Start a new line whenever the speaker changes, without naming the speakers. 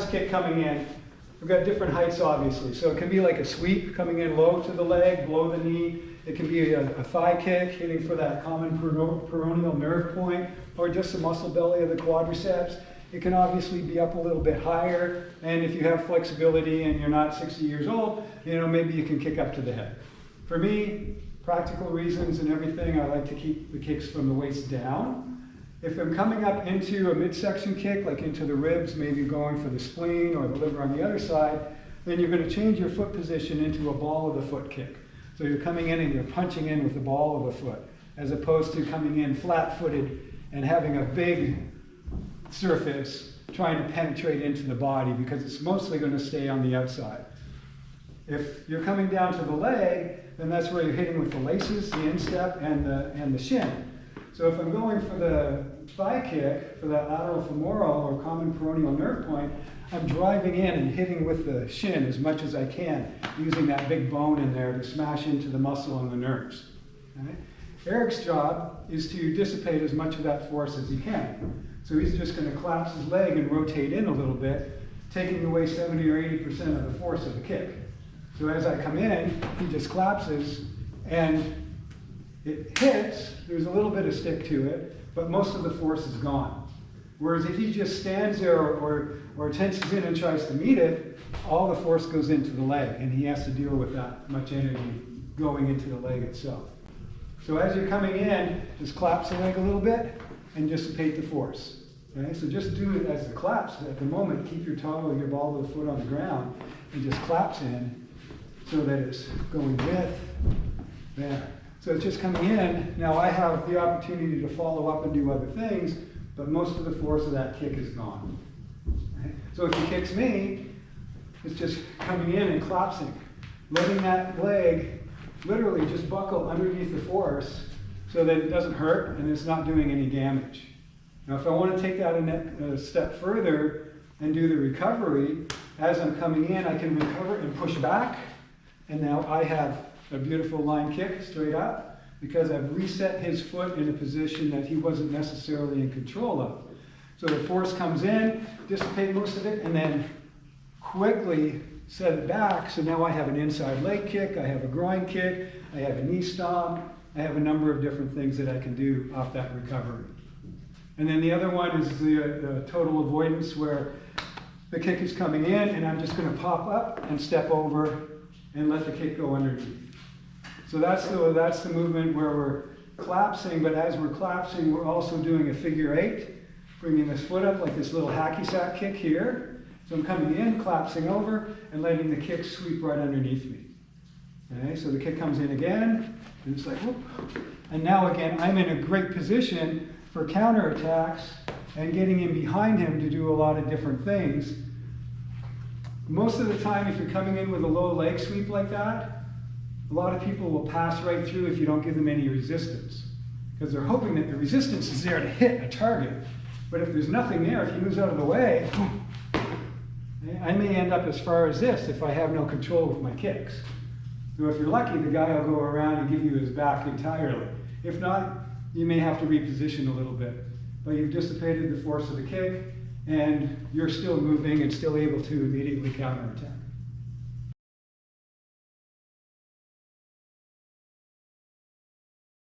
fast kick coming in, we've got different heights obviously. So it can be like a sweep coming in low to the leg, below the knee. It can be a thigh kick, hitting for that common peroneal nerve point, or just the muscle belly of the quadriceps. It can obviously be up a little bit higher, and if you have flexibility and you're not 60 years old, maybe you can kick up to the head. For me, practical reasons and everything, I like to keep the kicks from the waist down. If I'm coming up into a midsection kick, like into the ribs, maybe going for the spleen or the liver on the other side, then you're going to change your foot position into a ball of the foot kick. So you're coming in and you're punching in with the ball of the foot, as opposed to coming in flat-footed and having a big surface trying to penetrate into the body, because it's mostly going to stay on the outside. If you're coming down to the leg, then that's where you're hitting with the laces, the instep, and the shin. So if I'm going for the thigh kick, for that lateral femoral or common peroneal nerve point, I'm driving in and hitting with the shin as much as I can, using that big bone in there to smash into the muscle and the nerves. Okay? Eric's job is to dissipate as much of that force as he can. So he's just going to collapse his leg and rotate in a little bit, taking away 70 or 80% of the force of the kick. So as I come in, he just collapses and it hits. There's a little bit of stick to it, but most of the force is gone. Whereas if he just stands there or tenses in and tries to meet it, all the force goes into the leg, and he has to deal with that much energy going into the leg itself. So as you're coming in, just collapse the leg a little bit and dissipate the force. Okay? So just do it as the collapse. At the moment, keep your toe or your ball of the foot on the ground and just collapse in so that it's going with there. So it's just coming in. Now I have the opportunity to follow up and do other things, but most of the force of that kick is gone. Okay? So if he kicks me, it's just coming in and collapsing, letting that leg literally just buckle underneath the force so that it doesn't hurt and it's not doing any damage. Now if I want to take that a step further and do the recovery, as I'm coming in, I can recover and push back, and now I have a beautiful line kick straight up because I've reset his foot in a position that he wasn't necessarily in control of. So the force comes in, dissipate most of it, and then quickly set it back. So now I have an inside leg kick, I have a groin kick, I have a knee stomp, I have a number of different things that I can do off that recovery. And then the other one is the total avoidance, where the kick is coming in and I'm just going to pop up and step over and let the kick go underneath. So that's the movement where we're collapsing, but as we're collapsing, we're also doing a figure eight, bringing this foot up like this little hacky sack kick here. So I'm coming in, collapsing over, and letting the kick sweep right underneath me. Okay, so the kick comes in again, and it's like, whoop. And now again, I'm in a great position for counterattacks and getting in behind him to do a lot of different things. Most of the time, if you're coming in with a low leg sweep like that, a lot of people will pass right through if you don't give them any resistance, because they're hoping that the resistance is there to hit a target. But if there's nothing there, if he moves out of the way, I may end up as far as this if I have no control with my kicks. So if you're lucky, the guy will go around and give you his back entirely. If not, you may have to reposition a little bit. But you've dissipated the force of the kick, and you're still moving and still able to immediately counterattack.